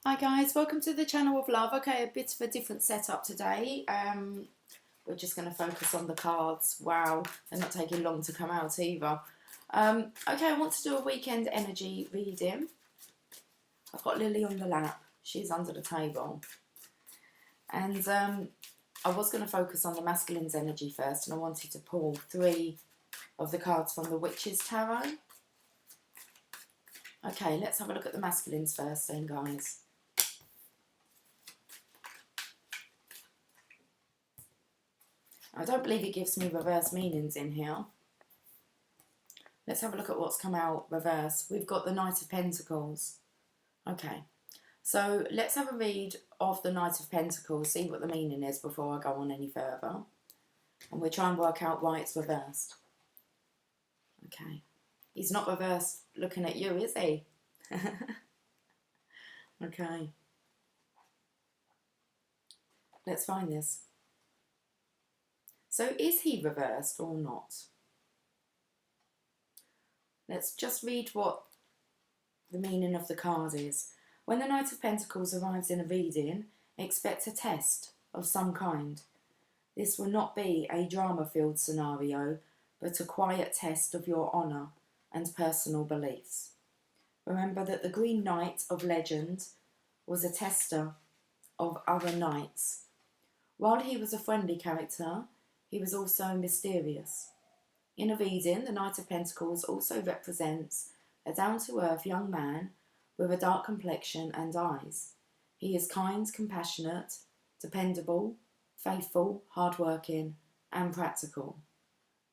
Hi guys, welcome to the channel of love. Okay, a bit of a different setup today. We're just going to focus on the cards. Wow, they're not taking long to come out either. Okay, I want to do a weekend energy reading. I've got Lily on the lap. She's under the table. And I was going to focus on the masculine's energy first, and I wanted to pull 3 of the cards from the Witch's Tarot. Okay, let's have a look at the masculines first then, guys. I don't believe it gives me reverse meanings in here. Let's have a look at what's come out reverse. We've got the Knight of Pentacles. Okay, so let's have a read of the Knight of Pentacles, see what the meaning is before I go on any further. And we'll try and work out why it's reversed. Okay, he's not reversed looking at you, is he? Okay, let's find this. So is he reversed or not? Let's just read what the meaning of the card is. When the Knight of Pentacles arrives in a reading, expect a test of some kind. This will not be a drama-filled scenario, but a quiet test of your honour and personal beliefs. Remember that the Green Knight of legend was a tester of other knights. While he was a friendly character, he was also mysterious. In a reading, the Knight of Pentacles also represents a down-to-earth young man with a dark complexion and eyes. He is kind, compassionate, dependable, faithful, hard-working, and practical.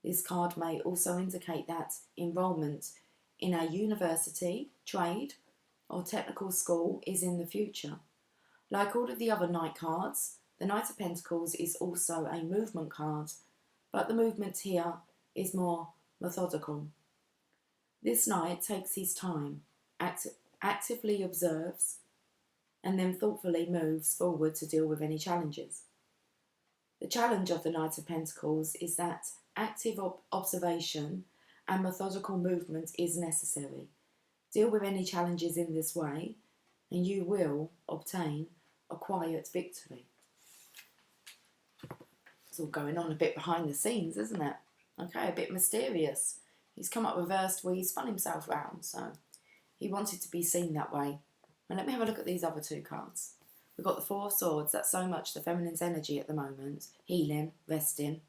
This card may also indicate that enrolment in a university, trade, or technical school is in the future. Like all of the other Knight cards, the Knight of Pentacles is also a movement card, but the movement here is more methodical. This Knight takes his time, actively observes, and then thoughtfully moves forward to deal with any challenges. The challenge of the Knight of Pentacles is that active observation and methodical movement is necessary. Deal with any challenges in this way, and you will obtain a quiet victory. It's all going on a bit behind the scenes, isn't it? Okay, a bit mysterious. He's come up reversed where he spun himself round, so he wanted to be seen that way. And let me have a look at these other 2 cards. We've got the 4 of Swords. That's so much the feminine's energy at the moment. Healing, resting,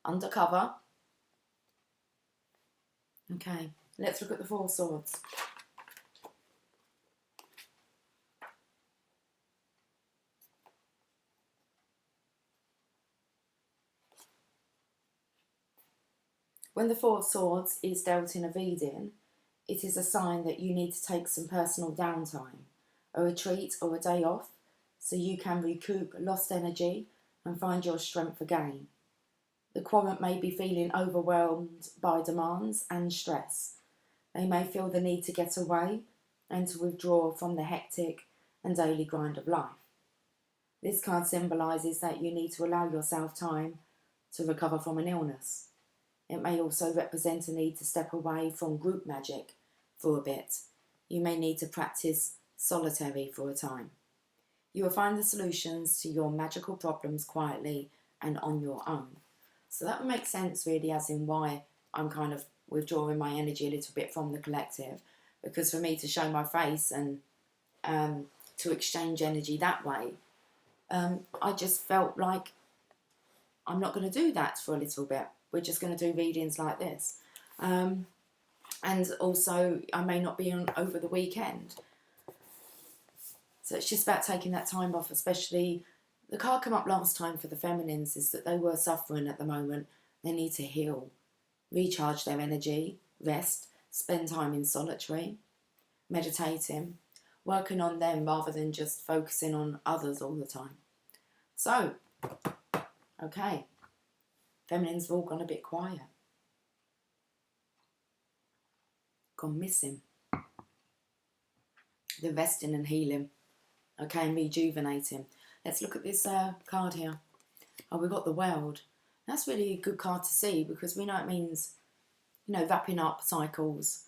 undercover. Okay, let's look at the 4 of Swords. When the 4 of Swords is dealt in a reading, it is a sign that you need to take some personal downtime, a retreat or a day off, so you can recoup lost energy and find your strength again. The querent may be feeling overwhelmed by demands and stress. They may feel the need to get away and to withdraw from the hectic and daily grind of life. This card symbolises that you need to allow yourself time to recover from an illness. It may also represent a need to step away from group magic for a bit. You may need to practice solitary for a time. You will find the solutions to your magical problems quietly and on your own. So that would make sense really, as in why I'm kind of withdrawing my energy a little bit from the collective, because for me to show my face and to exchange energy that way, I just felt like I'm not going to do that for a little bit. We're just going to do readings like this. And also, I may not be on over the weekend. So it's just about taking that time off, especially the card come up last time for the feminines is that they were suffering at the moment. They need to heal, recharge their energy, rest, spend time in solitary, meditating, working on them rather than just focusing on others all the time. So, okay. Feminines have all gone a bit quiet. Gone missing. They're resting and healing. Okay, and rejuvenating. Let's look at this card here. Oh, we've got the World. That's really a good card to see because we know it means, you know, wrapping up cycles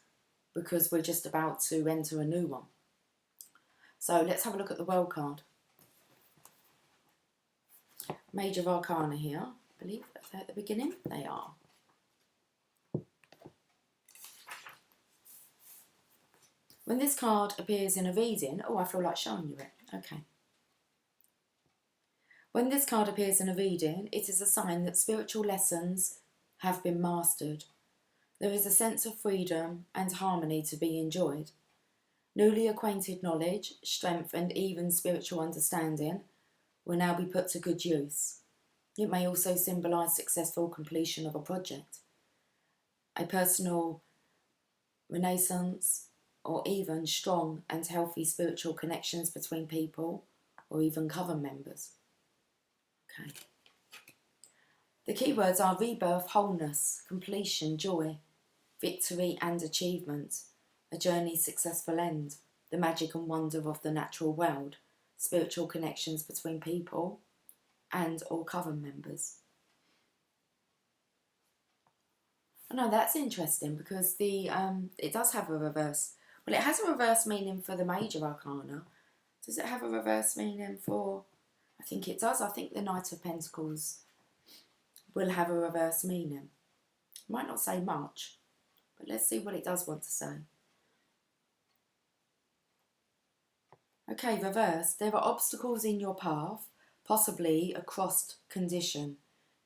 because we're just about to enter a new one. So let's have a look at the World card. Major Arcana here, I believe that's at the beginning. They are. When this card appears in a reading, oh, I feel like showing you it. Okay. When this card appears in a reading, it is a sign that spiritual lessons have been mastered. There is a sense of freedom and harmony to be enjoyed. Newly acquainted knowledge, strength, and even spiritual understanding will now be put to good use. It may also symbolise successful completion of a project, a personal renaissance, or even strong and healthy spiritual connections between people, or even coven members. Okay. The keywords are rebirth, wholeness, completion, joy, victory and achievement, a journey's successful end, the magic and wonder of the natural world, spiritual connections between people and or coven members. I know that's interesting because the it does have a reverse. Well, it has a reverse meaning for the Major Arcana. Does it have a reverse meaning for... I think it does. I think the Knight of Pentacles will have a reverse meaning. Might not say much, but let's see what it does want to say. Okay, reverse. There are obstacles in your path, possibly a crossed condition.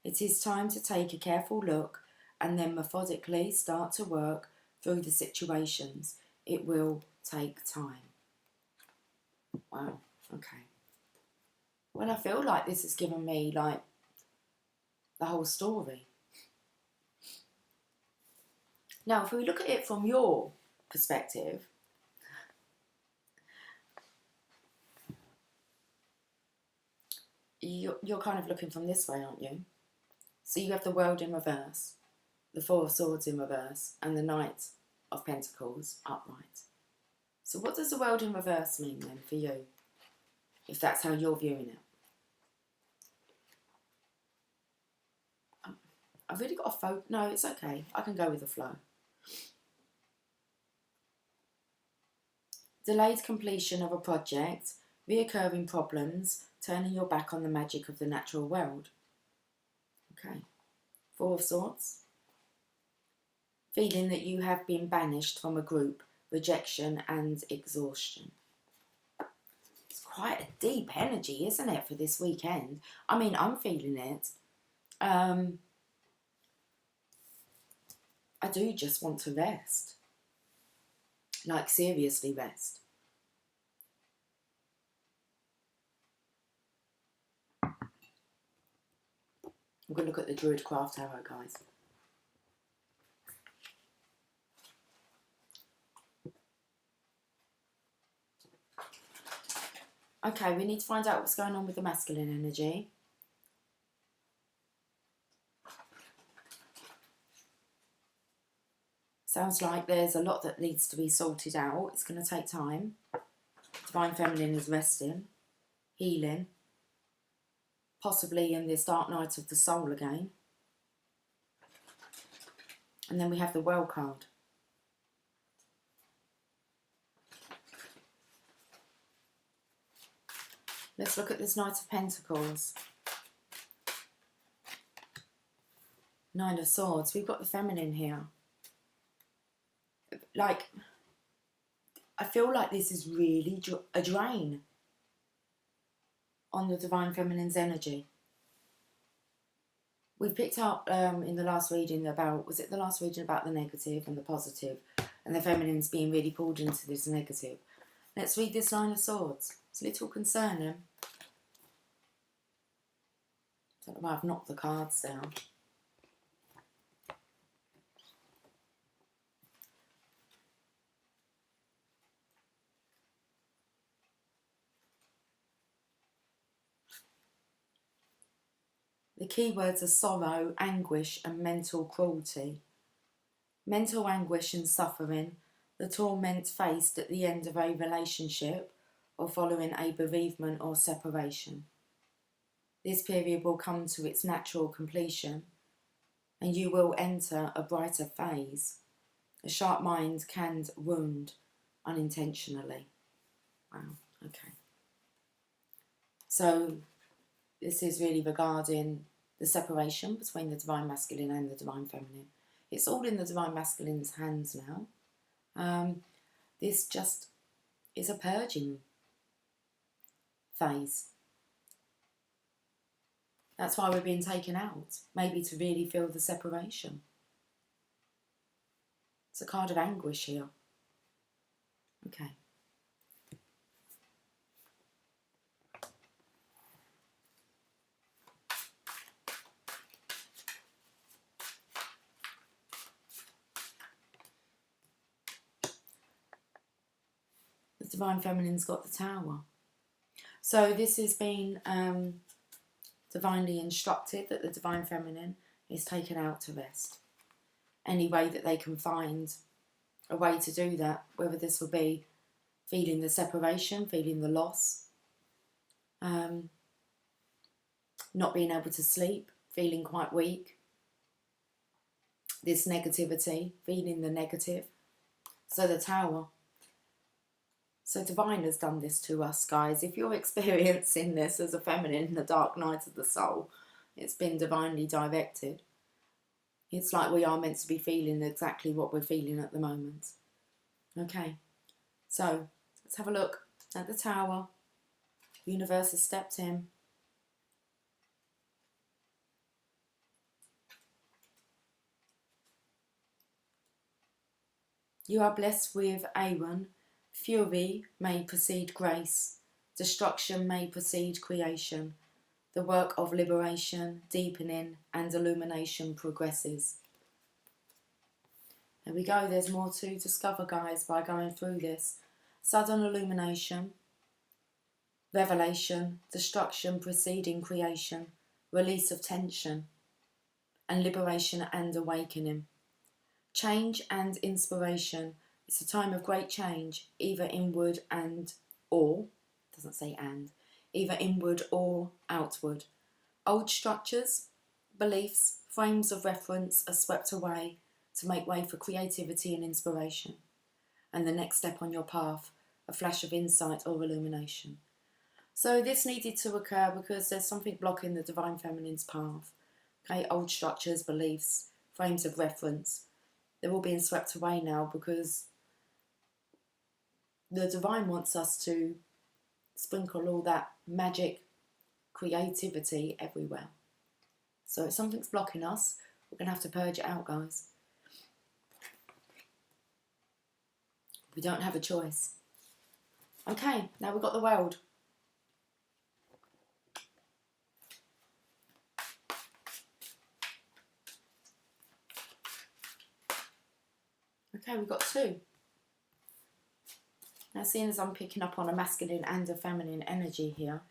It is time to take a careful look and then methodically start to work through the situations. It will take time. Wow, okay. Well, I feel like this has given me, like, the whole story. Now, if we look at it from your perspective, you're kind of looking from this way, aren't you? So you have the World in reverse, the Four of Swords in reverse, and the Knight of Pentacles upright. So what does the World in reverse mean then for you, if that's how you're viewing it? I've really got a focus. No, it's okay. I can go with the flow. Delayed completion of a project, reoccurring problems, turning your back on the magic of the natural world. Okay. Four of Swords. Feeling that you have been banished from a group, rejection and exhaustion. It's quite a deep energy, isn't it, for this weekend? I mean, I'm feeling it. I do just want to rest. Like, seriously rest. I'm going to look at the Druid Craft Tarot, guys. Okay, we need to find out what's going on with the masculine energy. Sounds like there's a lot that needs to be sorted out. It's going to take time. Divine Feminine is resting, healing, possibly in this dark night of the soul again. And then we have the World card. Let's look at this Knight of Pentacles. Nine of Swords. We've got the feminine here. Like, I feel like this is really a drain on the Divine Feminine's energy. We've picked up in the last reading about, was it the last reading about the negative and the positive, and the feminine's being really pulled into this negative. Let's read this Nine of Swords. It's a little concerning. I don't know why I've knocked the cards down. The keywords are sorrow, anguish and mental cruelty. Mental anguish and suffering, the torment faced at the end of a relationship or following a bereavement or separation. This period will come to its natural completion and you will enter a brighter phase. A sharp mind can wound unintentionally. Wow. Okay. So this is really regarding the separation between the Divine Masculine and the Divine Feminine. It's all in the Divine Masculine's hands now. This just is a purging phase. That's why we're being taken out, maybe to really feel the separation. It's a card of anguish here. Okay. The Divine Feminine's got the Tower. So this has been divinely instructed that the Divine Feminine is taken out to rest. Any way that they can find a way to do that, whether this will be feeling the separation, feeling the loss, not being able to sleep, feeling quite weak, this negativity, feeling the negative. So the Tower. So Divine has done this to us, guys. If you're experiencing this as a feminine in the dark night of the soul, it's been divinely directed. It's like we are meant to be feeling exactly what we're feeling at the moment. Okay, so let's have a look at the Tower. The universe has stepped in. You are blessed with Aaron. Fury may precede grace. Destruction may precede creation. The work of liberation, deepening and illumination progresses. There we go. There's more to discover, guys, by going through this. Sudden illumination, revelation, destruction preceding creation, release of tension, and liberation and awakening. Change and inspiration. It's a time of great change, either inward and or, doesn't say and, either inward or outward. Old structures, beliefs, frames of reference are swept away to make way for creativity and inspiration. And the next step on your path, a flash of insight or illumination. So this needed to occur because there's something blocking the Divine Feminine's path. Okay, old structures, beliefs, frames of reference, they're all being swept away now because the Divine wants us to sprinkle all that magic, creativity everywhere. So if something's blocking us, we're going to have to purge it out, guys. We don't have a choice. Okay, now we've got the World. Okay, we've got two. Now, seeing as I'm picking up on a masculine and a feminine energy here,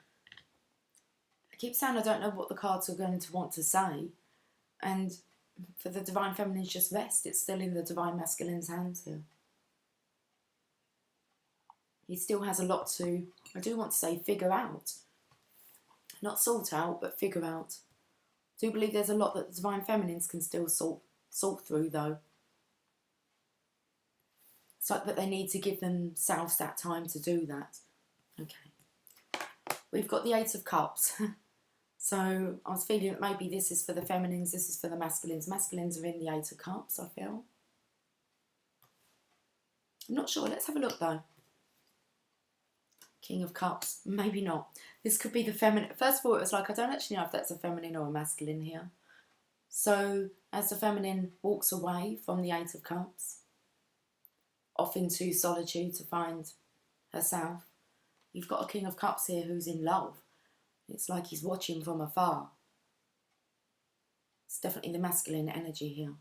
I keep saying I don't know what the cards are going to want to say. And for the Divine Feminine's just rest. It's still in the Divine Masculine's hands here. He still has a lot to, I do want to say, figure out. Not sort out, but figure out. I do believe there's a lot that the Divine Feminines can still sort through, though. It's like that they need to give themselves that time to do that. Okay. We've got the Eight of Cups. So I was feeling that maybe this is for the feminines, this is for the masculines. Masculines are in the Eight of Cups, I feel. I'm not sure. Let's have a look, though. King of Cups. Maybe not. This could be the feminine. First of all, it was like, I don't actually know if that's a feminine or a masculine here. So as the feminine walks away from the Eight of Cups, off into solitude to find herself, you've got a King of Cups here who's in love. It's like he's watching from afar. It's definitely the masculine energy here.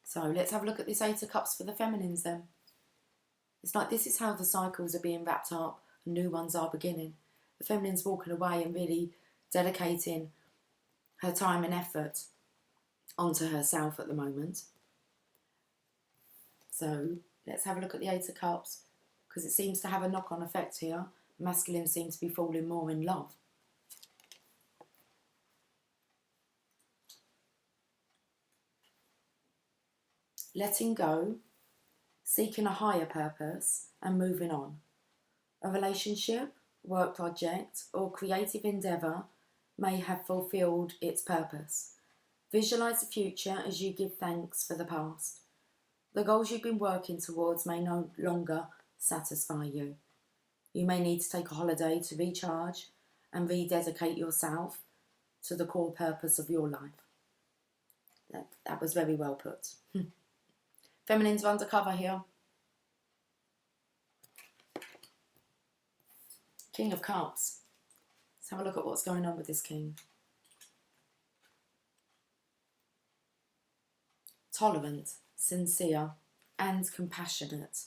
So let's have a look at this Eight of Cups for the feminines then. It's like this is how the cycles are being wrapped up and new ones are beginning. The feminine's walking away and really dedicating her time and effort onto herself at the moment. So let's have a look at the Eight of Cups, because it seems to have a knock-on effect here. Masculine seems to be falling more in love. Letting go, seeking a higher purpose and moving on. A relationship, work project, or creative endeavour may have fulfilled its purpose. Visualise the future as you give thanks for the past. The goals you've been working towards may no longer satisfy you. You may need to take a holiday to recharge and rededicate yourself to the core purpose of your life. That was very well put. Feminines are undercover here. King of Cups. Let's have a look at what's going on with this king. Tolerant, sincere, and compassionate.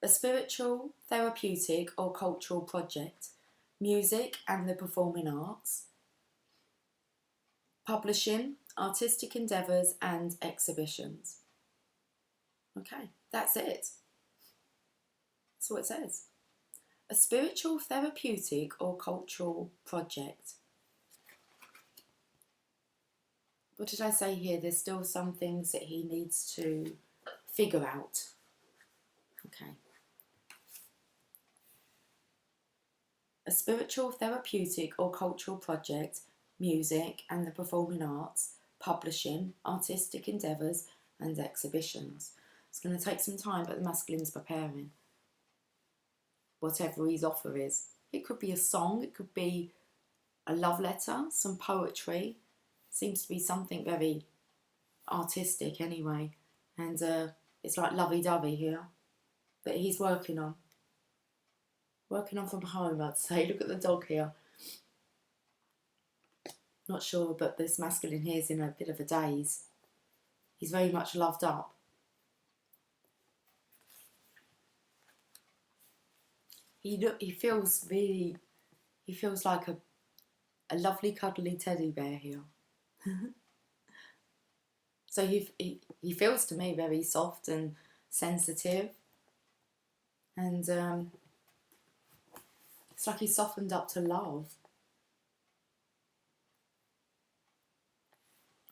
A spiritual, therapeutic, or cultural project. Music and the performing arts. Publishing, artistic endeavours, and exhibitions. Okay, that's it. That's what it says. A spiritual, therapeutic, or cultural project. What did I say here? There's still some things that he needs to figure out. Okay. A spiritual, therapeutic, or cultural project, music and the performing arts, publishing, artistic endeavours, and exhibitions. It's going to take some time, but the masculine's preparing. Whatever his offer is. It could be a song, it could be a love letter, some poetry. Seems to be something very artistic anyway. And it's like lovey-dovey here. But he's working on. Working on from home, I'd say. Look at the dog here. Not sure, but this masculine here is in a bit of a daze. He's very much loved up. He feels like a lovely cuddly teddy bear here. So he feels to me very soft and sensitive, and it's like he's softened up to love.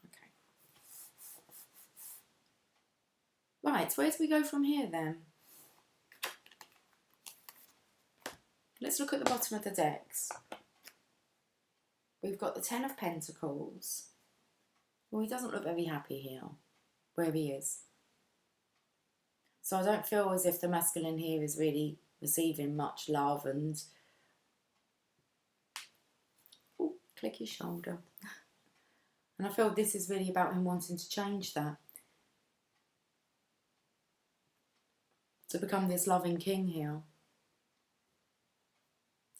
Okay. Right, where do we go from here then? Let's look at the bottom of the decks. We've got the Ten of Pentacles. Well, he doesn't look very happy here, where he is. So I don't feel as if the masculine here is really receiving much love and... Oh, click his shoulder. And I feel this is really about him wanting to change that. To become this loving king here.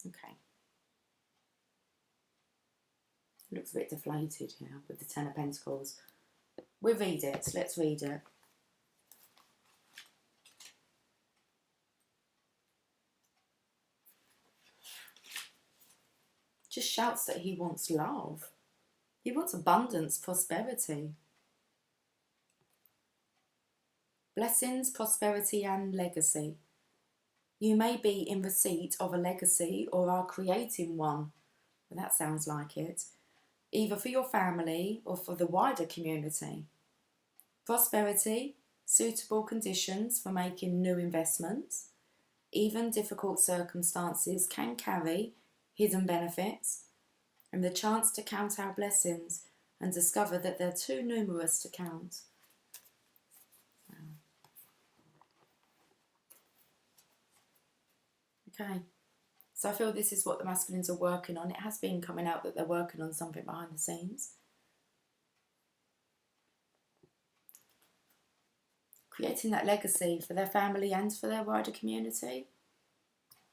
Okay. Looks a bit deflated here with the Ten of Pentacles. We'll read it. Let's read it. Just shouts that he wants love. He wants abundance, prosperity. Blessings, prosperity and legacy. You may be in receipt of a legacy or are creating one. Well, that sounds like it. Either for your family or for the wider community. Prosperity, suitable conditions for making new investments. Even difficult circumstances can carry hidden benefits and the chance to count our blessings and discover that they're too numerous to count. Okay, so I feel this is what the masculines are working on. It has been coming out that they're working on something behind the scenes. Creating that legacy for their family and for their wider community.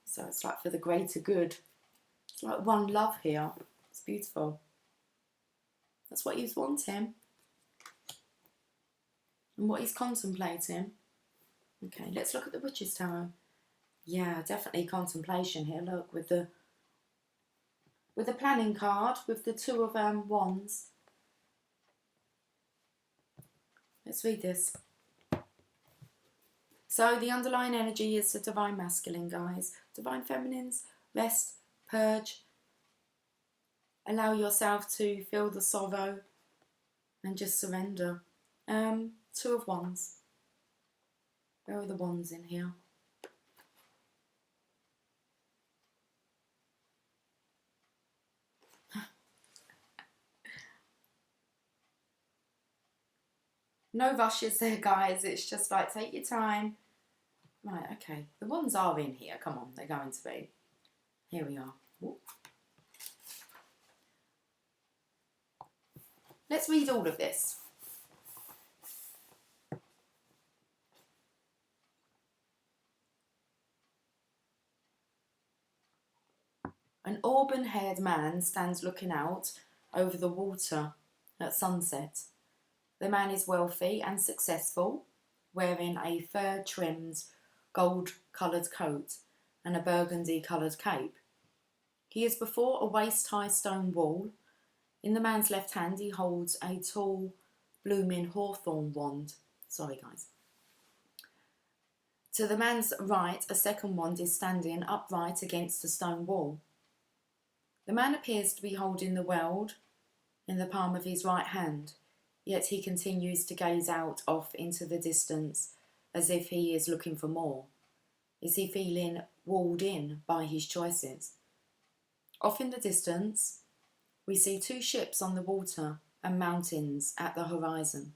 So it's like for the greater good. It's like one love here. It's beautiful. That's what he's wanting. And what he's contemplating. Okay, let's look at the Witch's Tarot. Yeah, definitely contemplation here. Look, with the planning card, with the Two of Wands. Let's read this. So the underlying energy is the Divine Masculine, guys. Divine Feminines, rest, purge. Allow yourself to feel the sorrow and just surrender. Two of Wands. Where are the Wands in here? No rushes there, guys. It's just like, take your time. Right, okay. The ones are in here. Come on, they're going to be. Here we are. Ooh. Let's read all of this. An auburn-haired man stands looking out over the water at sunset. The man is wealthy and successful, wearing a fur-trimmed gold-coloured coat and a burgundy-coloured cape. He is before a waist-high stone wall. In the man's left hand he holds a tall, blooming hawthorn wand. Sorry, guys. To the man's right, a second wand is standing upright against a stone wall. The man appears to be holding the world in the palm of his right hand, yet he continues to gaze out off into the distance as if he is looking for more. Is he feeling walled in by his choices? Off in the distance, we see two ships on the water and mountains at the horizon.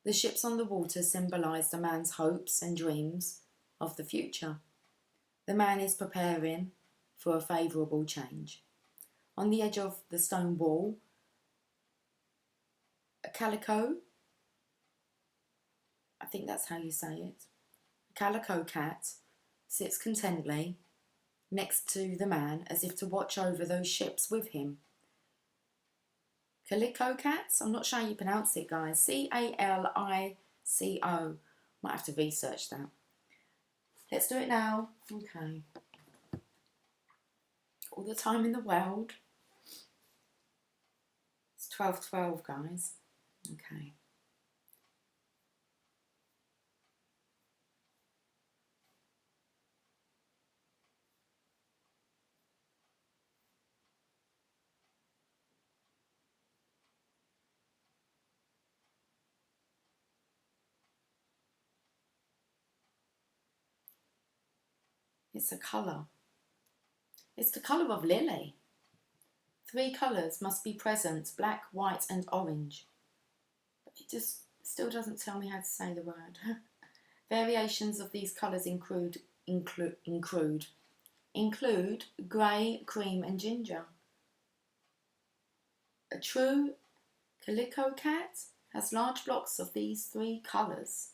The ships on the water symbolise the man's hopes and dreams of the future. The man is preparing for a favourable change. On the edge of the stone wall, a calico, I think that's how you say it, a calico cat sits contentedly next to the man as if to watch over those ships with him. Calico cats? I'm not sure how you pronounce it, guys. C-A-L-I-C-O. Might have to research that. Let's do it now. Okay. All the time in the world. It's 12:12, guys. Okay. It's a colour. It's the colour of lily. 3 colours must be present, black, white and orange. But it just still doesn't tell me how to say the word. Variations of these colours include grey, cream and ginger. A true calico cat has large blocks of these 3 colours.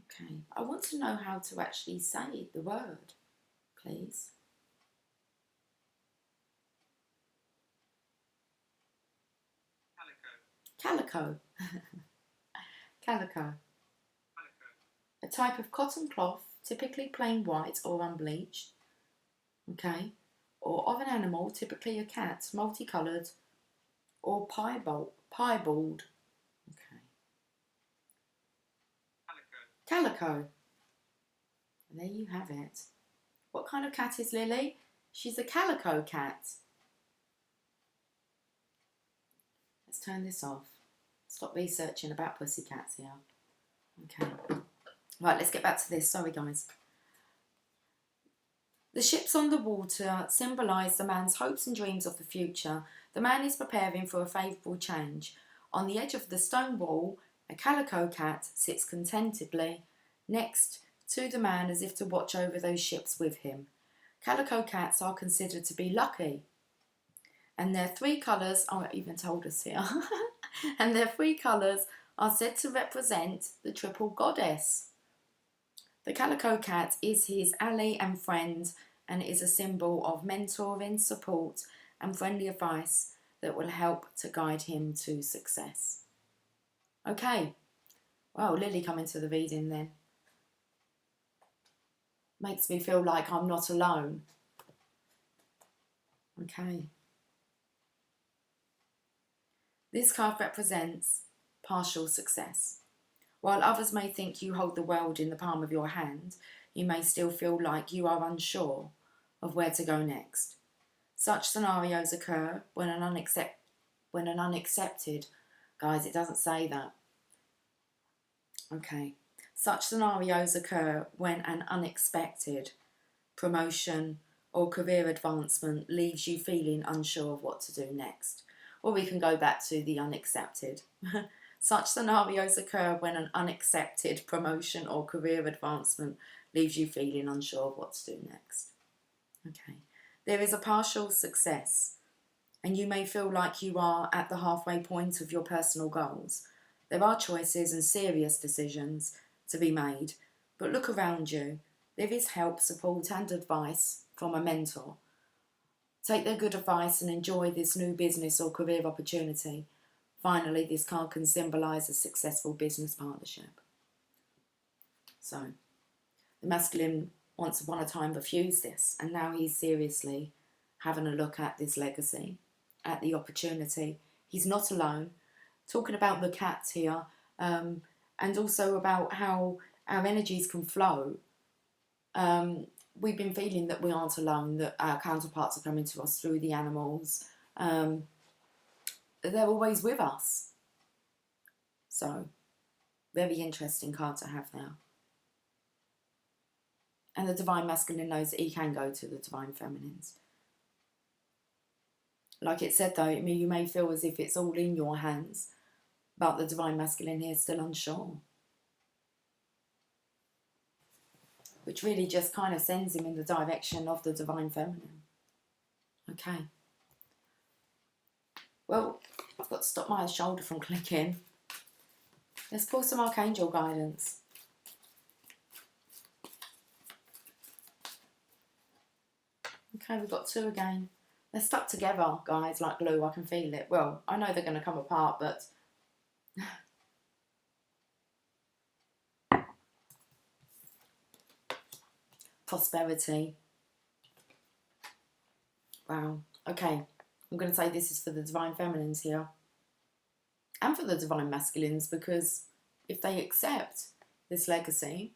Okay, I want to know how to actually say the word, please. Calico. Calico. A type of cotton cloth, typically plain white or unbleached, okay, or of an animal, typically a cat, multicoloured or piebald. Okay. Calico. And there you have it. What kind of cat is Lily? She's a calico cat. Let's turn this off. Stop researching about pussycats here. Okay. Right, let's get back to this. Sorry, guys. The ships on the water symbolise the man's hopes and dreams of the future. The man is preparing for a favourable change. On the edge of the stone wall, a calico cat sits contentedly next to the man as if to watch over those ships with him. Calico cats are considered to be lucky. And their 3 colours, oh, it even told us here, and their 3 colours are said to represent the triple goddess. The calico cat is his ally and friend and is a symbol of mentoring, support and friendly advice that will help to guide him to success. Okay, well, Lily coming to the reading then. Makes me feel like I'm not alone. Okay. This card represents partial success. While others may think you hold the world in the palm of your hand, you may still feel like you are unsure of where to go next. Such scenarios occur when an unaccepted, guys, it doesn't say that. Okay. Such scenarios occur when an unexpected promotion or career advancement leaves you feeling unsure of what to do next. Or we can go back to the unaccepted. Such scenarios occur when an unaccepted promotion or career advancement leaves you feeling unsure of what to do next. Okay. There is a partial success, and you may feel like you are at the halfway point of your personal goals. There are choices and serious decisions to be made, but look around you. There is help, support and advice from a mentor. Take their good advice and enjoy this new business or career opportunity. Finally, this card can symbolise a successful business partnership. So, the masculine once upon a time refused this, and now he's seriously having a look at this legacy, at the opportunity. He's not alone. Talking about the cats here, and also about how our energies can flow. We've been feeling that we aren't alone, that our counterparts are coming to us through the animals. They're always with us. So, very interesting card to have now. And the Divine Masculine knows that he can go to the Divine Feminines. Like it said though, you may feel as if it's all in your hands, but the Divine Masculine here is still unsure. Which really just kind of sends him in the direction of the Divine Feminine. Okay. Well, I've got to stop my shoulder from clicking. Let's pull some Archangel guidance. Okay, we've got 2 again. They're stuck together, guys, like glue. I can feel it. Well, I know they're going to come apart, but... Prosperity. Wow. Okay. I'm going to say this is for the Divine Feminines here. And for the Divine Masculines, because if they accept this legacy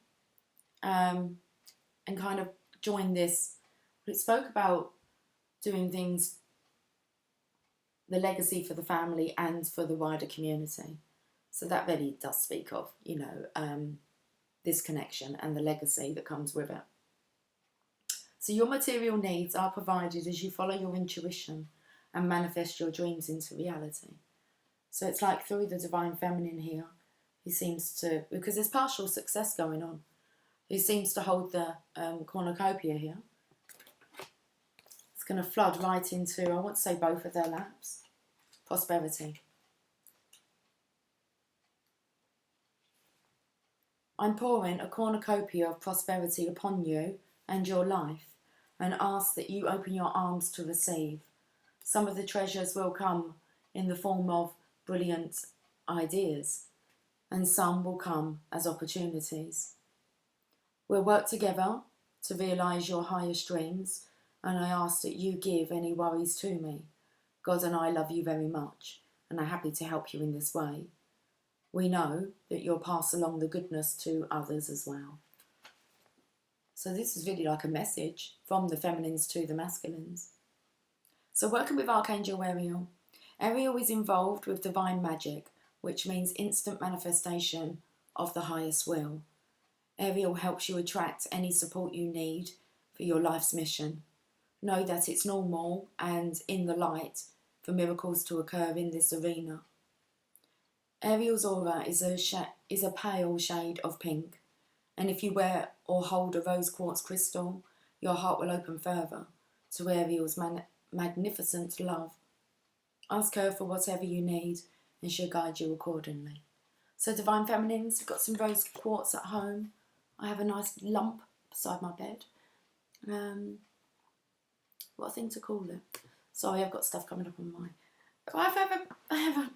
and kind of join this, it spoke about doing things, the legacy for the family and for the wider community. So that really does speak of, you know, this connection and the legacy that comes with it. So your material needs are provided as you follow your intuition and manifest your dreams into reality. So it's like through the Divine Feminine here, he seems to, because there's partial success going on, he seems to hold the cornucopia here. It's going to flood right into, I want to say both of their laps. Prosperity. I'm pouring a cornucopia of prosperity upon you and your life, and ask that you open your arms to receive. Some of the treasures will come in the form of brilliant ideas, and some will come as opportunities. We'll work together to realise your highest dreams, and I ask that you give any worries to me. God and I love you very much, and are happy to help you in this way. We know that you'll pass along the goodness to others as well. So this is really like a message from the feminines to the masculines. So working with Archangel Ariel. Ariel is involved with divine magic, which means instant manifestation of the highest will. Ariel helps you attract any support you need for your life's mission. Know that it's normal and in the light for miracles to occur in this arena. Ariel's aura is a pale shade of pink. And if you wear or hold a rose quartz crystal, your heart will open further to Ariel's magnificent love. Ask her for whatever you need and she'll guide you accordingly. So Divine Feminines, you've got some rose quartz at home. I have a nice lump beside my bed. What a thing to call it. Sorry, I've got stuff coming up on my... I have a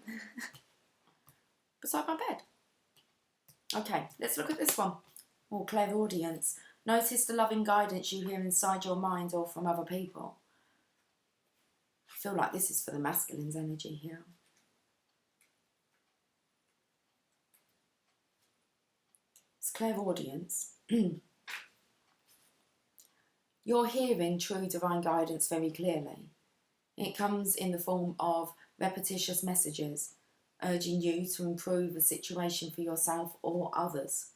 beside my bed. Okay, let's look at this one. More clairaudience. Notice the loving guidance you hear inside your mind or from other people. I feel like this is for the masculine's energy here. It's clairaudience. You're hearing true divine guidance very clearly. It comes in the form of repetitious messages, urging you to improve the situation for yourself or others.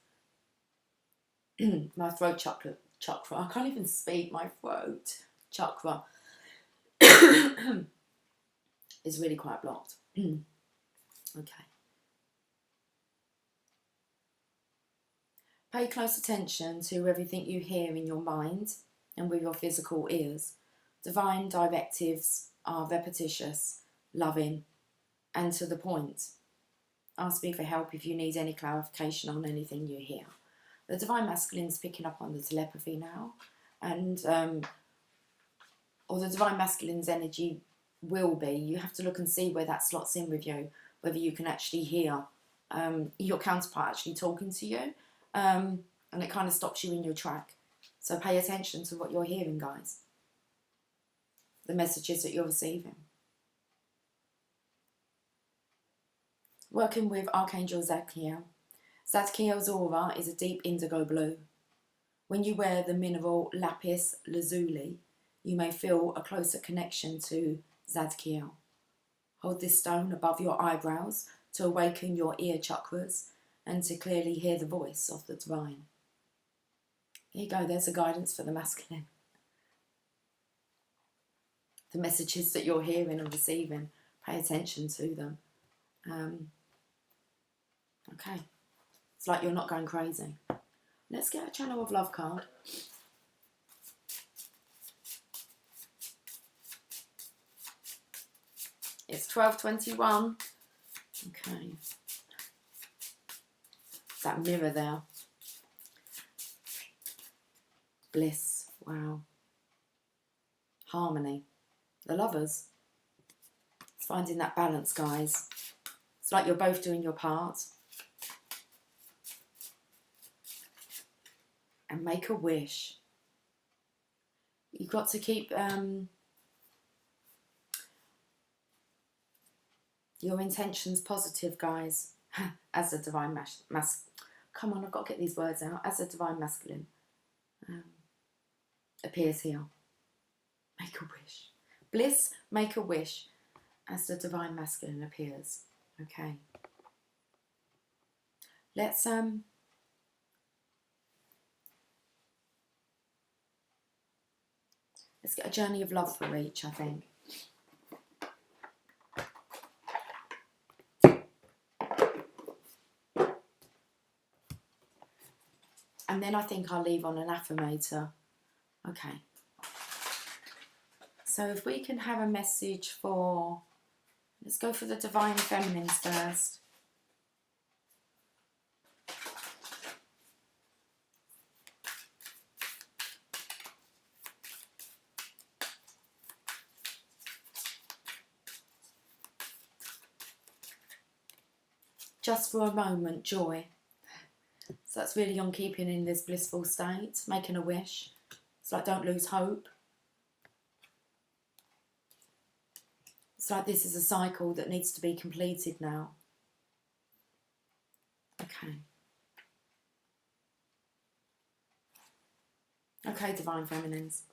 My throat chakra, I can't even speak, my throat chakra is really quite blocked. Okay. Pay close attention to everything you hear in your mind and with your physical ears. Divine directives are repetitious, loving, and to the point. Ask me for help if you need any clarification on anything you hear. The Divine Masculine's picking up on the telepathy now, and or the Divine Masculine's energy will be. You have to look and see where that slots in with you, whether you can actually hear your counterpart actually talking to you, and it kind of stops you in your track. So pay attention to what you're hearing, guys. The messages that you're receiving. Working with Archangel Zadkiel. Zadkiel's aura is a deep indigo blue. When you wear the mineral lapis lazuli, you may feel a closer connection to Zadkiel. Hold this stone above your eyebrows to awaken your ear chakras and to clearly hear the voice of the divine. There you go, there's a guidance for the masculine. The messages that you're hearing and receiving, pay attention to them. Okay, it's like you're not going crazy. Let's get a Channel of Love card. It's 12:21. Okay. That mirror there. Bliss. Wow. Harmony. The Lovers. It's finding that balance, guys. It's like you're both doing your part. And make a wish. You've got to keep your intentions positive, guys. As a divine come on, I've got to get these words out. As a divine masculine appears here. Make a wish. Bliss, make a wish. As the divine masculine appears. Okay. Let's get a journey of love for each, I think. And then I think I'll leave on an affirmator. Okay. So if we can have a message for... Let's go for the Divine Feminines first. Just for a moment, joy. So that's really on keeping in this blissful state, making a wish. It's like don't lose hope. It's like this is a cycle that needs to be completed now. Okay. Okay, Divine Feminines.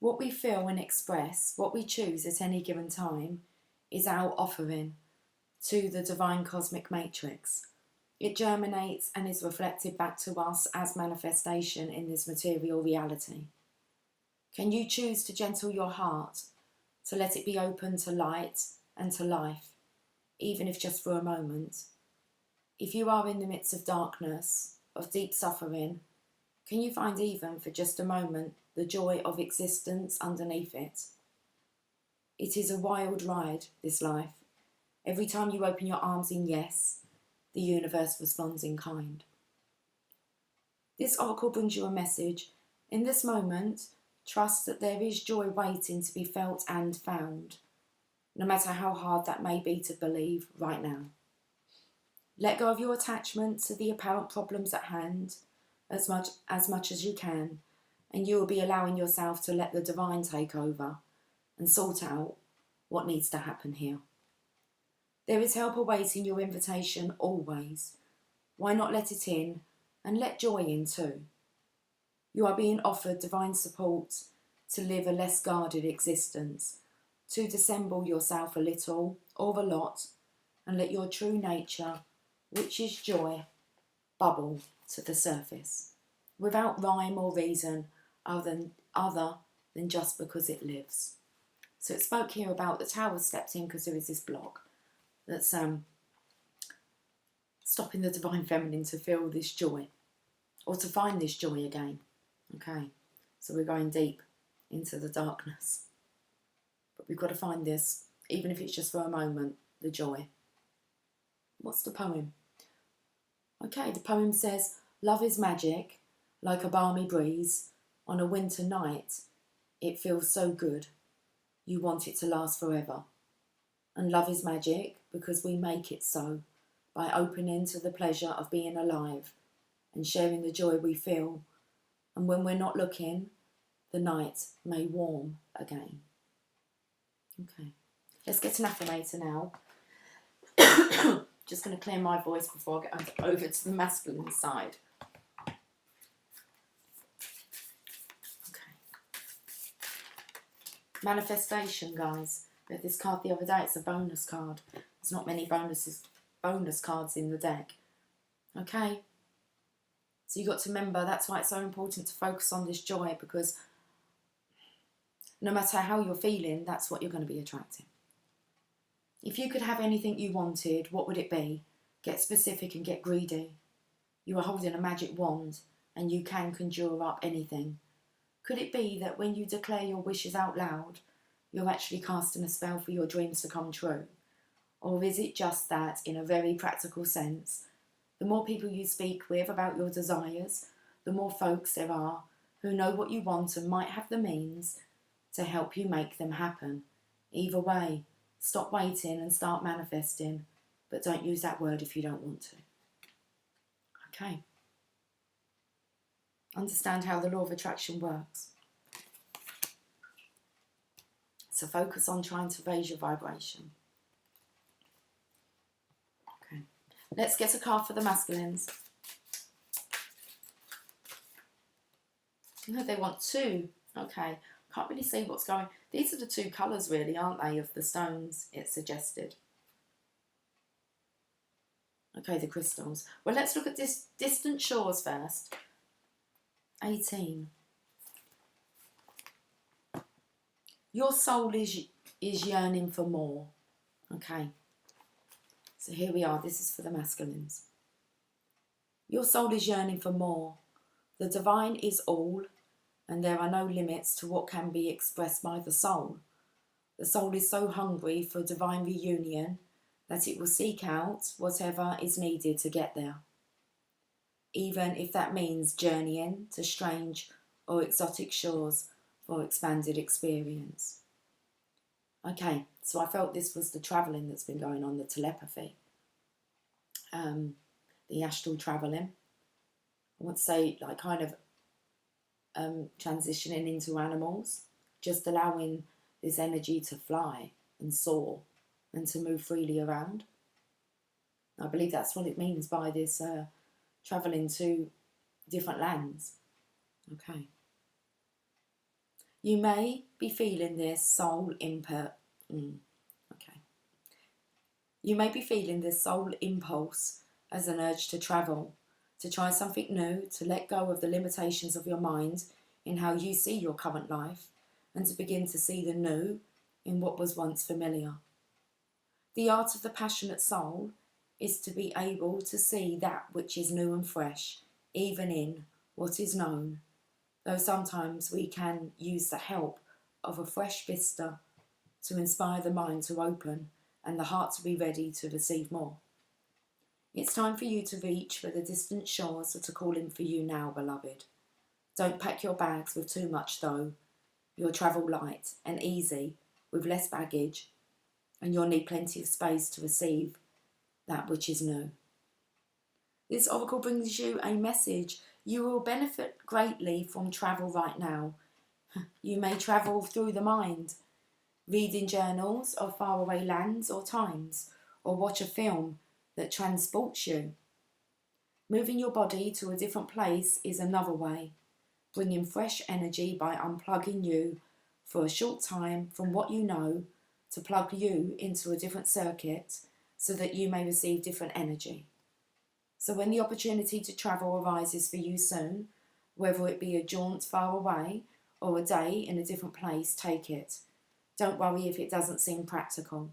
What we feel and express, what we choose at any given time, is our offering to the divine cosmic matrix. It germinates and is reflected back to us as manifestation in this material reality. Can you choose to gentle your heart, to let it be open to light and to life, even if just for a moment? If you are in the midst of darkness, of deep suffering, can you find even for just a moment the joy of existence underneath it? It is a wild ride, this life. Every time you open your arms in yes, the universe responds in kind. This oracle brings you a message. In this moment, trust that there is joy waiting to be felt and found, no matter how hard that may be to believe right now. Let go of your attachment to the apparent problems at hand as much as you can, and you will be allowing yourself to let the divine take over and sort out what needs to happen here. There is help awaiting your invitation always. Why not let it in and let joy in too? You are being offered divine support to live a less guarded existence, to dissemble yourself a little or a lot and let your true nature, which is joy, bubble to the surface, without rhyme or reason other than just because it lives. So it spoke here about the tower stepped in because there is this block that's stopping the divine feminine to feel this joy. or to find this joy again. Okay, so we're going deep into the darkness. But we've got to find this, even if it's just for a moment, the joy. What's the poem? Okay, the poem says, love is magic, like a balmy breeze. On a winter night, it feels so good. You want it to last forever. And love is magic because we make it so, by opening to the pleasure of being alive and sharing the joy we feel. And when we're not looking, the night may warm again. Okay, let's get an affirmator now. Just going to clear my voice before I get over to the masculine side. Okay. Manifestation, guys. We had this card the other day. It's a bonus card. There's not many bonus cards in the deck. Okay. So you got to remember, that's why it's so important to focus on this joy, because no matter how you're feeling, that's what you're going to be attracting. If you could have anything you wanted, what would it be? Get specific and get greedy. You are holding a magic wand and you can conjure up anything. Could it be that when you declare your wishes out loud, you're actually casting a spell for your dreams to come true? Or is it just that, in a very practical sense, the more people you speak with about your desires, the more folks there are who know what you want and might have the means to help you make them happen? Either way, stop waiting and start manifesting, but don't use that word if you don't want to. Okay. Understand how the law of attraction works. So focus on trying to raise your vibration. Okay. Let's get a card for the masculines. No, they want two. Okay. Can't really see what's going. These are the two colours, really, aren't they, of the stones it suggested. Okay, the crystals. Well, let's look at this distant shores first. 18. Your soul is yearning for more. Okay. So here we are. This is for the masculines. Your soul is yearning for more. The divine is all, and there are no limits to what can be expressed by the soul. The soul is so hungry for divine reunion that it will seek out whatever is needed to get there, even if that means journeying to strange or exotic shores for expanded experience. Okay, so I felt this was the travelling that's been going on, the telepathy, the astral travelling. I want to say, like, kind of transitioning into animals, just allowing this energy to fly and soar and to move freely around. I believe that's what it means by this travelling to different lands. Okay. You may be feeling this soul impulse. Okay. You may be feeling this soul impulse as an urge to travel, to try something new, to let go of the limitations of your mind in how you see your current life, and to begin to see the new in what was once familiar. The art of the passionate soul is to be able to see that which is new and fresh, even in what is known, though sometimes we can use the help of a fresh vista to inspire the mind to open and the heart to be ready to receive more. It's time for you to reach for the distant shores that are calling for you now, beloved. Don't pack your bags with too much, though. You'll travel light and easy with less baggage, and you'll need plenty of space to receive that which is new. This oracle brings you a message. You will benefit greatly from travel right now. You may travel through the mind, reading journals of faraway lands or times, or watch a film that transports you. Moving your body to a different place is another way, bringing fresh energy by unplugging you for a short time from what you know to plug you into a different circuit so that you may receive different energy. So when the opportunity to travel arises for you soon, whether it be a jaunt far away or a day in a different place, take it. Don't worry if it doesn't seem practical.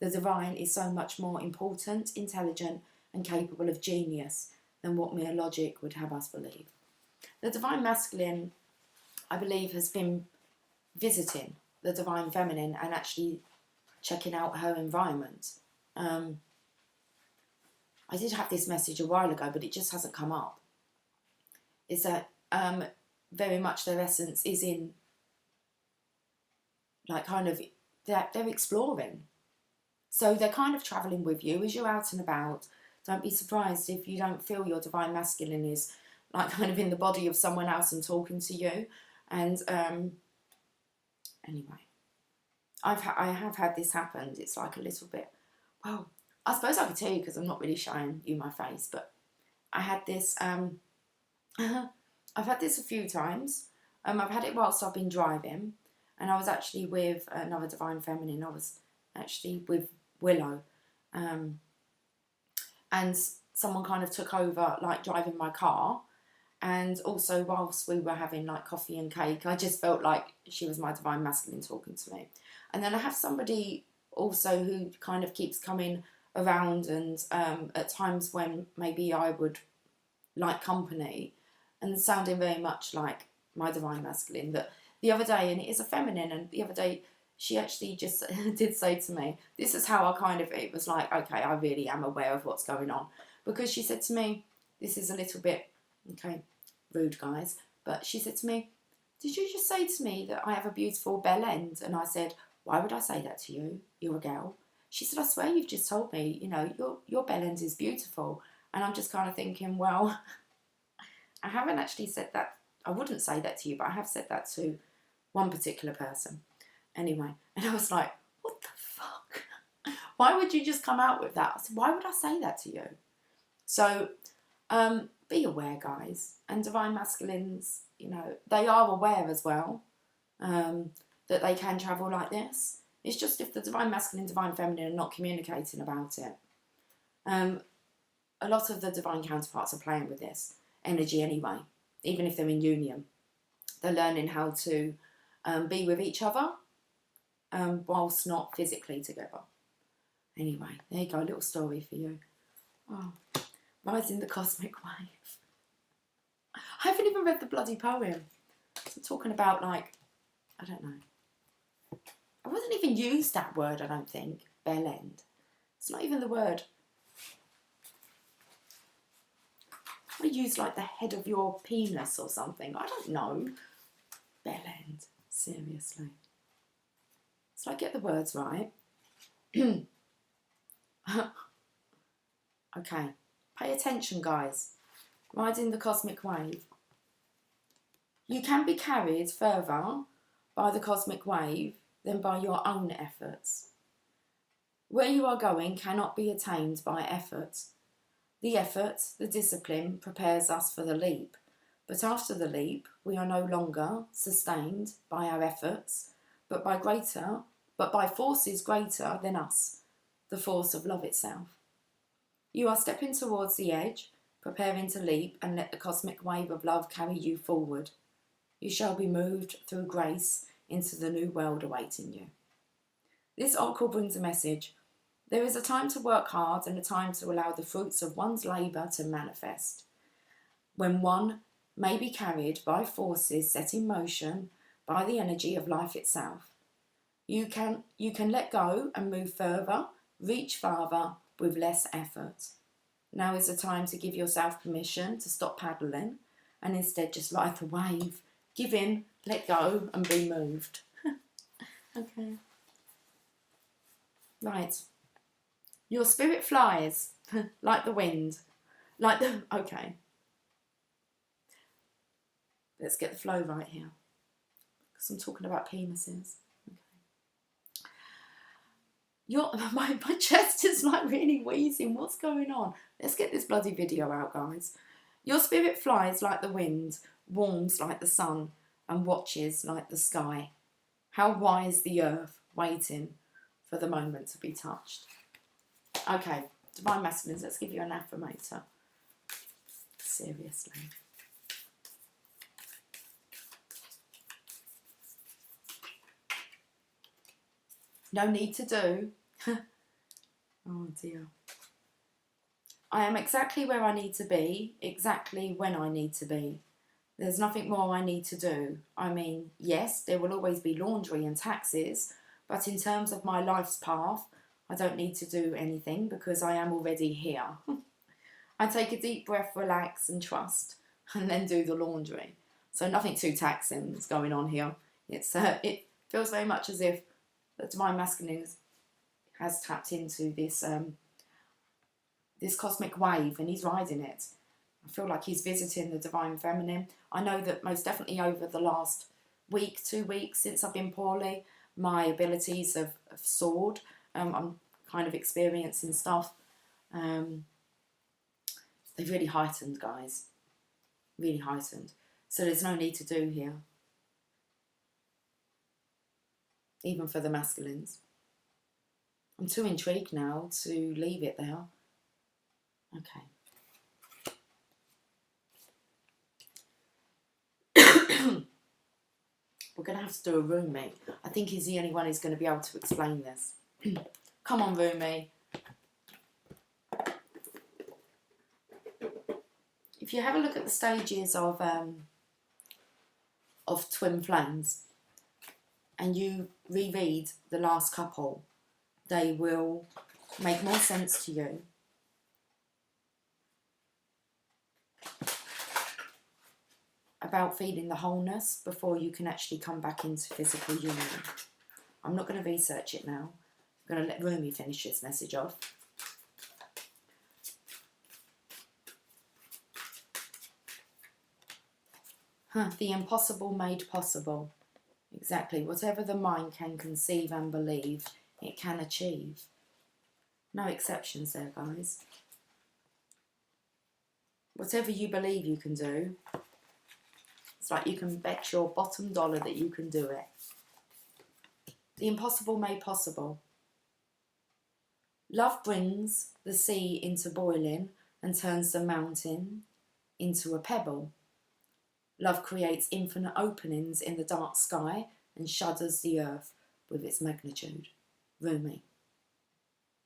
The divine is so much more important, intelligent, and capable of genius than what mere logic would have us believe. The Divine Masculine, I believe, has been visiting the Divine Feminine and actually checking out her environment. I did have this message a while ago, but it just hasn't come up. Is that very much their essence is in, like, kind of, they're exploring. So they're kind of travelling with you as you're out and about. Don't be surprised if you don't feel your Divine Masculine is, like, kind of in the body of someone else and talking to you. And anyway, I have had this happen. It's like a little bit, well, I suppose I could tell you because I'm not really showing you my face, but I had this, I've had this a few times. I've had it whilst I've been driving, and I was actually with another Divine Feminine. I was actually with Willow, and someone kind of took over, like, driving my car. And also whilst we were having, like, coffee and cake, I just felt like she was my Divine Masculine talking to me. And then I have somebody also who kind of keeps coming around, and at times when maybe I would like company, and sounding very much like my Divine Masculine. That the other day, and it is a feminine, and the other day she actually just did say to me, this is how I kind of, it was like, okay, I really am aware of what's going on. Because she said to me, this is a little bit, okay, rude guys, but she said to me, did you just say to me that I have a beautiful bell end? And I said, why would I say that to you? You're a girl. She said, I swear you've just told me, you know, your bell end is beautiful. And I'm just kind of thinking, well, I haven't actually said that. I wouldn't say that to you, but I have said that to one particular person. Anyway, and I was like, what the fuck? Why would you just come out with that? I said, why would I say that to you? So, be aware, guys. And Divine Masculines, you know, they are aware as well that they can travel like this. It's just if the Divine Masculine, Divine Feminine are not communicating about it. A lot of the Divine counterparts are playing with this energy anyway, even if they're in union. They're learning how to be with each other whilst not physically together. Anyway, there you go, a little story for you. Oh, Rising the Cosmic Wave. I haven't even read the bloody poem. I'm talking about, like, I don't know. I wouldn't even use that word, I don't think. Bell end. It's not even the word. I use, like, the head of your penis or something. I don't know. Bell end. Seriously. So I get the words right. Okay. Pay attention, guys. Riding the cosmic wave. You can be carried further by the cosmic wave than by your own efforts. Where you are going cannot be attained by effort. The effort, the discipline, prepares us for the leap. But after the leap, we are no longer sustained by our efforts, but by forces greater than us, the force of love itself. You are stepping towards the edge, preparing to leap, and let the cosmic wave of love carry you forward. You shall be moved through grace into the new world awaiting you. This oracle brings a message. There is a time to work hard and a time to allow the fruits of one's labour to manifest. When one may be carried by forces set in motion by the energy of life itself. You can let go and move further, reach farther with less effort. Now is the time to give yourself permission to stop paddling and instead just ride the wave. Give in, let go and be moved. Okay. Right. Your spirit flies like the wind. Okay. Let's get the flow right here. Because I'm talking about penises. Okay. My chest is like really wheezing. What's going on? Let's get this bloody video out, guys. Your spirit flies like the wind, warms like the sun, and watches like the sky. How wise the earth, waiting for the moment to be touched. Okay, Divine Masculines, let's give you an affirmator. Seriously. No need to do. Oh dear. I am exactly where I need to be, exactly when I need to be. There's nothing more I need to do. I mean, yes, there will always be laundry and taxes, but in terms of my life's path, I don't need to do anything because I am already here. I take a deep breath, relax and trust, and then do the laundry. So nothing too taxing is going on here. It feels very much as if the Divine Masculine has tapped into this this cosmic wave and he's riding it. I feel like he's visiting the Divine Feminine. I know that most definitely over the last week, 2 weeks since I've been poorly, my abilities have soared. I'm kind of experiencing stuff. They've really heightened, guys. Really heightened. So there's no need to do here. Even for the masculines. I'm too intrigued now to leave it there. Okay. We're going to have to do a Rumi. I think he's the only one who's going to be able to explain this. Come on, Rumi. If you have a look at the stages of twin flames and you reread the last couple, they will make more sense to you. About feeling the wholeness before you can actually come back into physical union. I'm not going to research it now. I'm going to let Rumi finish this message off. The impossible made possible. Exactly. Whatever the mind can conceive and believe, it can achieve. No exceptions there, guys. Whatever you believe you can do, it's like you can bet your bottom dollar that you can do it. The impossible made possible. Love brings the sea into boiling and turns the mountain into a pebble. Love creates infinite openings in the dark sky and shudders the earth with its magnitude. Rumi.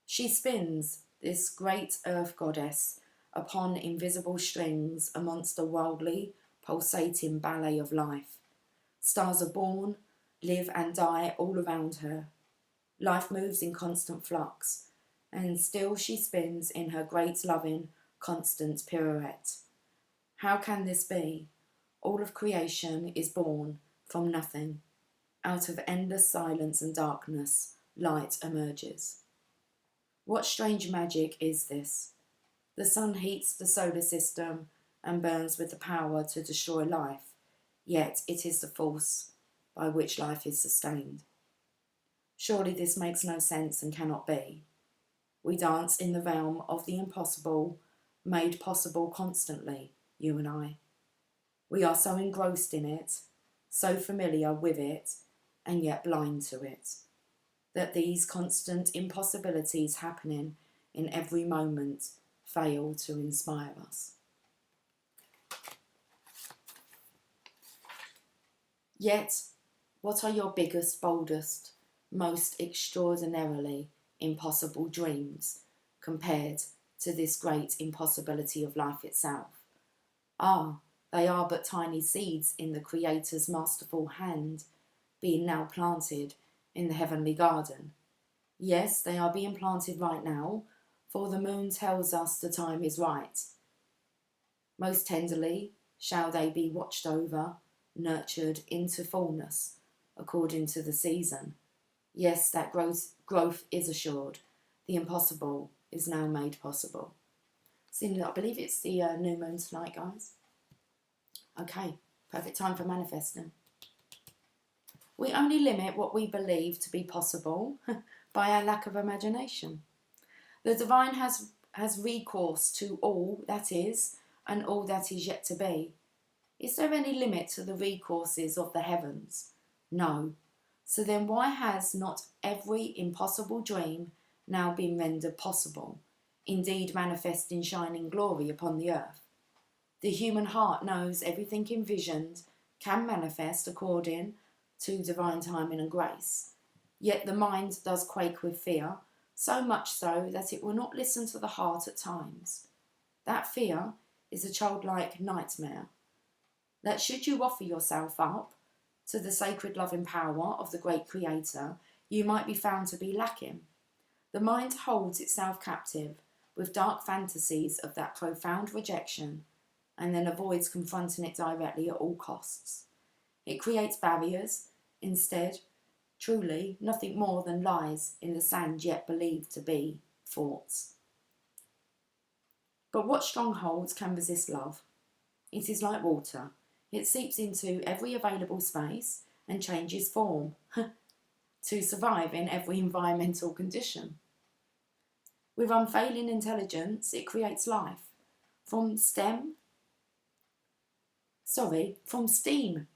She spins, this great earth goddess, upon invisible strings amongst the wildly pulsating ballet of life. Stars are born, live and die all around her. Life moves in constant flux, and still she spins in her great loving, constant pirouette. How can this be? All of creation is born from nothing. Out of endless silence and darkness, light emerges. What strange magic is this? The sun heats the solar system and burns with the power to destroy life, yet it is the force by which life is sustained. Surely this makes no sense and cannot be. We dance in the realm of the impossible, made possible constantly, you and I. We are so engrossed in it, so familiar with it, and yet blind to it, that these constant impossibilities happening in every moment fail to inspire us. Yet, what are your biggest, boldest, most extraordinarily impossible dreams compared to this great impossibility of life itself? They are but tiny seeds in the Creator's masterful hand, being now planted in the heavenly garden. Yes, they are being planted right now, for the moon tells us the time is right. Most tenderly shall they be watched over, nurtured into fullness, according to the season. Yes, that growth is assured. The impossible is now made possible. I believe it's the new moon tonight, guys. Okay, perfect time for manifesting. We only limit what we believe to be possible by our lack of imagination. The divine has recourse to all that is and all that is yet to be. Is there any limit to the recourses of the heavens? No. So then why has not every impossible dream now been rendered possible, indeed manifest in shining glory upon the earth? The human heart knows everything envisioned can manifest according to divine timing and grace. Yet the mind does quake with fear, so much so that it will not listen to the heart at times. That fear is a childlike nightmare. That should you offer yourself up to the sacred loving power of the great Creator, you might be found to be lacking. The mind holds itself captive with dark fantasies of that profound rejection and then avoids confronting it directly at all costs. It creates barriers, instead, truly nothing more than lies in the sand yet believed to be thoughts. But what strongholds can resist love? It is like water. It seeps into every available space and changes form to survive in every environmental condition. With unfailing intelligence, it creates life. From steam. From steam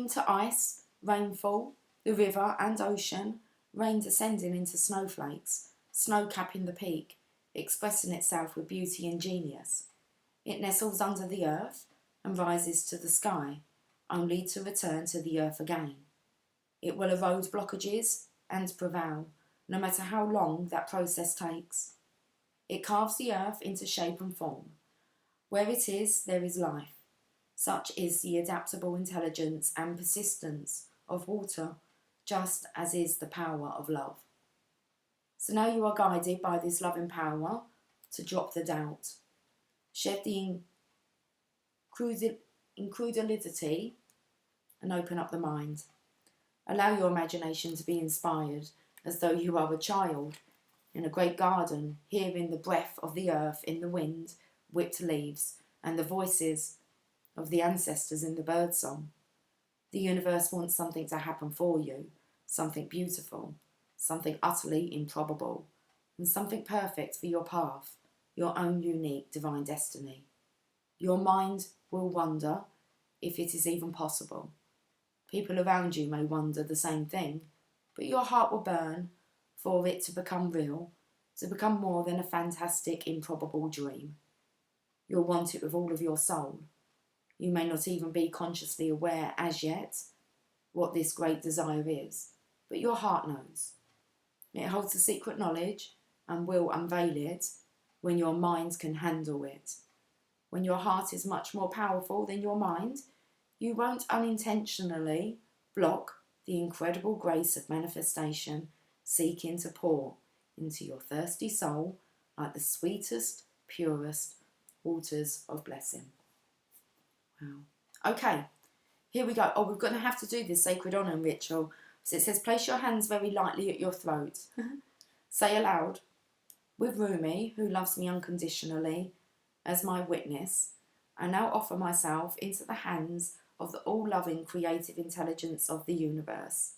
to ice, rainfall, the river and ocean, rain descending into snowflakes, snow capping the peak, expressing itself with beauty and genius. It nestles under the earth and rises to the sky, only to return to the earth again. It will erode blockages and prevail, no matter how long that process takes. It carves the earth into shape and form. Where it is, there is life. Such is the adaptable intelligence and persistence of water, just as is the power of love. So now you are guided by this loving power to drop the doubt. Shed the incredulity and open up the mind. Allow your imagination to be inspired as though you are a child in a great garden, hearing the breath of the earth in the wind, whipped leaves, and the voices of the ancestors in the birdsong. The universe wants something to happen for you, something beautiful, something utterly improbable, and something perfect for your path, your own unique divine destiny. Your mind will wonder if it is even possible. People around you may wonder the same thing, but your heart will burn for it to become real, to become more than a fantastic, improbable dream. You'll want it with all of your soul. You may not even be consciously aware as yet what this great desire is, but your heart knows. It holds the secret knowledge and will unveil it when your mind can handle it. When your heart is much more powerful than your mind, you won't unintentionally block the incredible grace of manifestation seeking to pour into your thirsty soul like the sweetest, purest waters of blessing. Wow. Okay, here we go. Oh, we're going to have to do this sacred honour ritual. So it says, place your hands very lightly at your throat. Say aloud, with Rumi, who loves me unconditionally, as my witness, I now offer myself into the hands of the all-loving creative intelligence of the universe.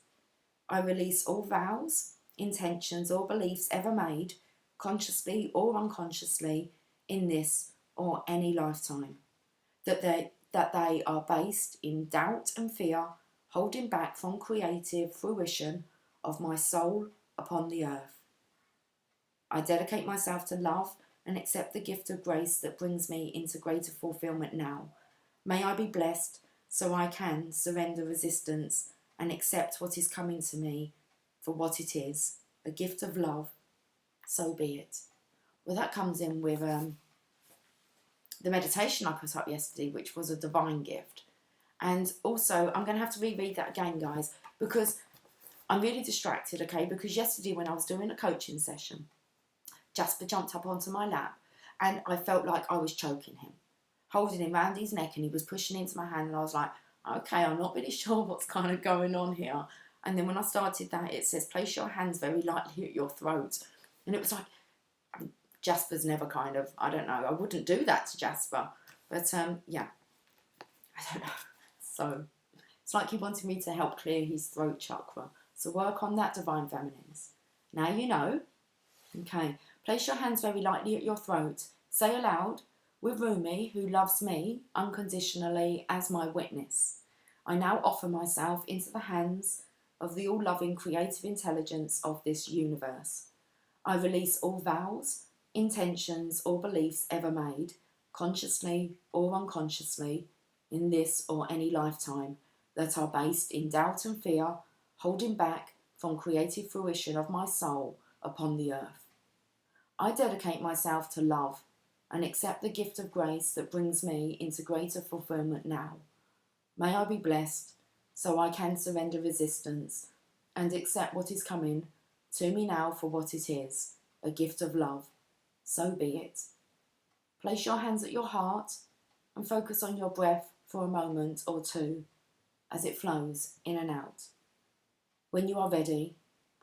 I release all vows, intentions or beliefs ever made, consciously or unconsciously, in this or any lifetime, that they are based in doubt and fear, holding back from creative fruition of my soul upon the earth. I dedicate myself to love and accept the gift of grace that brings me into greater fulfillment now. May I be blessed so I can surrender resistance and accept what is coming to me for what it is, a gift of love, so be it. Well, that comes in with the meditation I put up yesterday, which was a divine gift. And also, I'm going to have to reread that again, guys, because I'm really distracted, okay? Because yesterday when I was doing a coaching session, Jasper jumped up onto my lap and I felt like I was choking him, holding him round his neck, and he was pushing into my hand, and I was like, okay, I'm not really sure what's kind of going on here. And then when I started that, it says, place your hands very lightly at your throat. And it was like, Jasper's never kind of, I don't know, I wouldn't do that to Jasper. But yeah, I don't know. So it's like he wanted me to help clear his throat chakra. So work on that, divine feminines. Now you know. Okay, place your hands very lightly at your throat. Say aloud, with Rumi, who loves me unconditionally as my witness, I now offer myself into the hands of the all-loving creative intelligence of this universe. I release all vows, intentions or beliefs ever made, consciously or unconsciously, in this or any lifetime, that are based in doubt and fear, holding back from creative fruition of my soul upon the earth. I dedicate myself to love and accept the gift of grace that brings me into greater fulfillment now. May I be blessed so I can surrender resistance and accept what is coming to me now for what it is, a gift of love. So be it. Place your hands at your heart and focus on your breath for a moment or two as it flows in and out. When you are ready,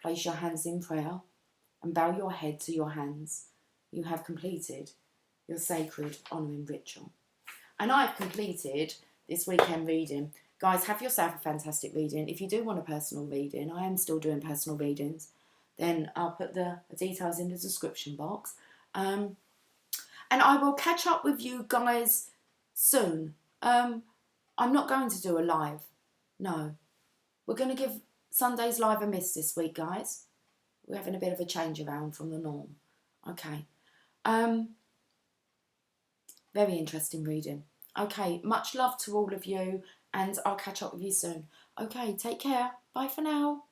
place your hands in prayer and bow your head to your hands. You have completed your sacred honouring ritual. And I've completed this weekend reading. Guys, have yourself a fantastic reading. If you do want a personal reading, I am still doing personal readings, then I'll put the details in the description box. And I will catch up with you guys soon. I'm not going to do a live. No. We're going to give Sunday's live a miss this week, guys. We're having a bit of a change around from the norm. Okay. Very interesting reading. Okay, much love to all of you, and I'll catch up with you soon. Okay, take care. Bye for now.